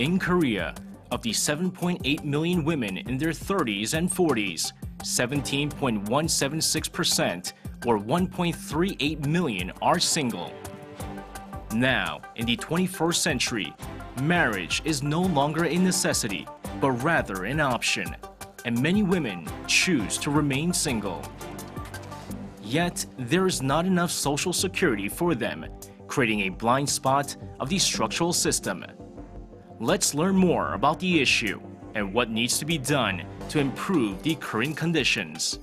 In Korea, of the 7.8 million women in their 30s and 40s, 17.176%, or 1.38 million, are single. Now, in the 21st century, marriage is no longer a necessity, but rather an option, and many women choose to remain single. Yet, there is not enough social security for them, creating a blind spot of the structural system. Let's learn more about the issue and what needs to be done to improve the current conditions.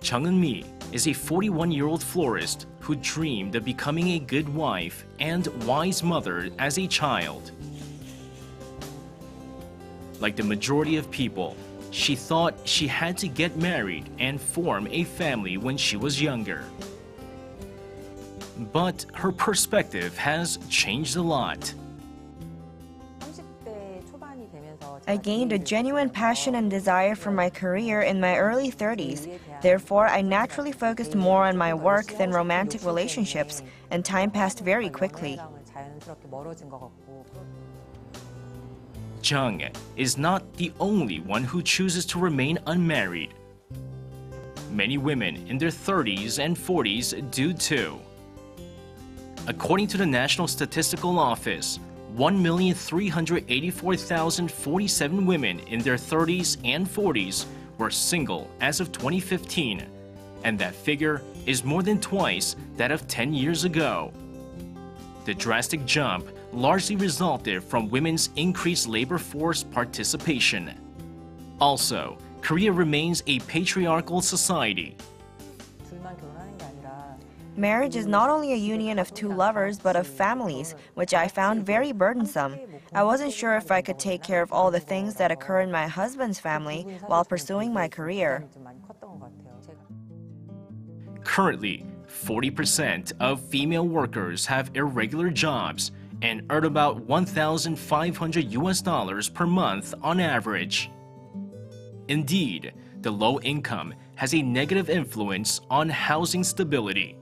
Jeong Eun-mi is a 41-year-old florist who dreamed of becoming a good wife and wise mother as a child. Like the majority of people, she thought she had to get married and form a family when she was younger. But her perspective has changed a lot. I gained a genuine passion and desire for my career in my early 30s. Therefore, I naturally focused more on my work than romantic relationships, and time passed very quickly. Jeong is not the only one who chooses to remain unmarried. Many women in their 30s and 40s do too. According to the National Statistical Office, 1,384,047 women in their 30s and 40s were single as of 2015, and that figure is more than twice that of 10 years ago. The drastic jump largely resulted from women's increased labor force participation. Also, Korea remains a patriarchal society. Marriage is not only a union of two lovers, but of families, which I found very burdensome. I wasn't sure if I could take care of all the things that occur in my husband's family while pursuing my career. Currently, 40% of female workers have irregular jobs and earn about $1,500 per month on average. Indeed, the low income has a negative influence on housing stability.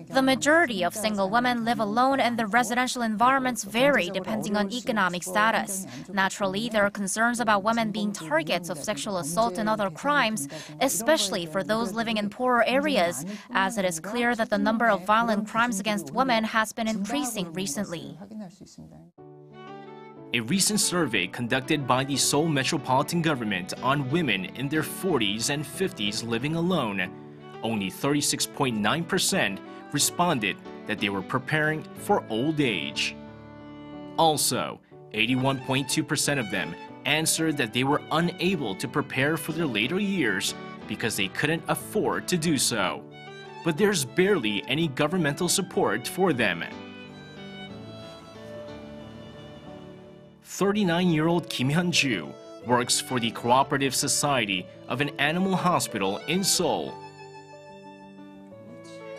The majority of single women live alone and the residential environments vary depending on economic status. Naturally, there are concerns about women being targets of sexual assault and other crimes, especially for those living in poorer areas, as it is clear that the number of violent crimes against women has been increasing recently. A recent survey conducted by the Seoul metropolitan government on women in their 40s and 50s living alone, only 36.9% responded that they were preparing for old age. Also, 81.2% of them answered that they were unable to prepare for their later years because they couldn't afford to do so. But there's barely any governmental support for them. 39-year-old Kim Hyun-joo works for the Cooperative Society of an Animal Hospital in Seoul.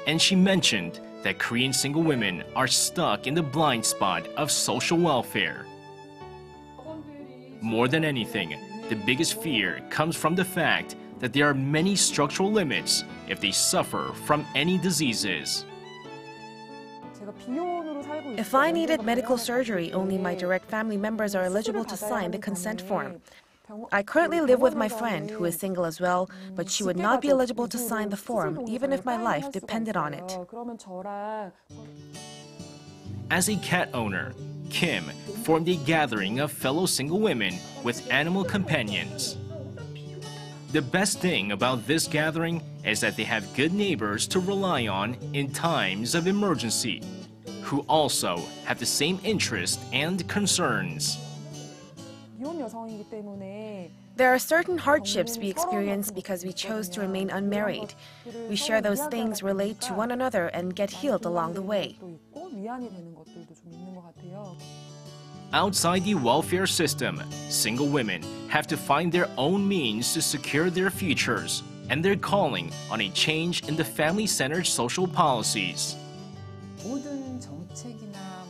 And she mentioned that Korean single women are stuck in the blind spot of social welfare. More than anything, the biggest fear comes from the fact that there are many structural limits if they suffer from any diseases. If I needed medical surgery, only my direct family members are eligible to sign the consent form. I currently live with my friend, who is single as well, but she would not be eligible to sign the form, even if my life depended on it. As a cat owner, Kim formed a gathering of fellow single women with animal companions. The best thing about this gathering is that they have good neighbors to rely on in times of emergency, who also have the same interests and concerns. There are certain hardships we experience because we chose to remain unmarried. We share those things, relate to one another, and get healed along the way. Outside the welfare system, single women have to find their own means to secure their futures, and they're calling on a change in the family-centered social policies.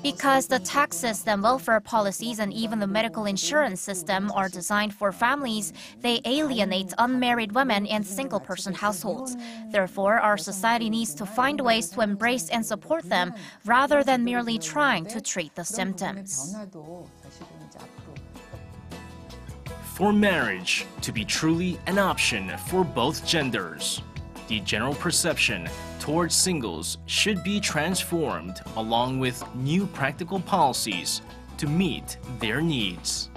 Because the tax system, welfare policies, and even the medical insurance system are designed for families, they alienate unmarried women and single-person households. Therefore, our society needs to find ways to embrace and support them rather than merely trying to treat the symptoms. For marriage to be truly an option for both genders, the general perception towards singles should be transformed along with new practical policies to meet their needs.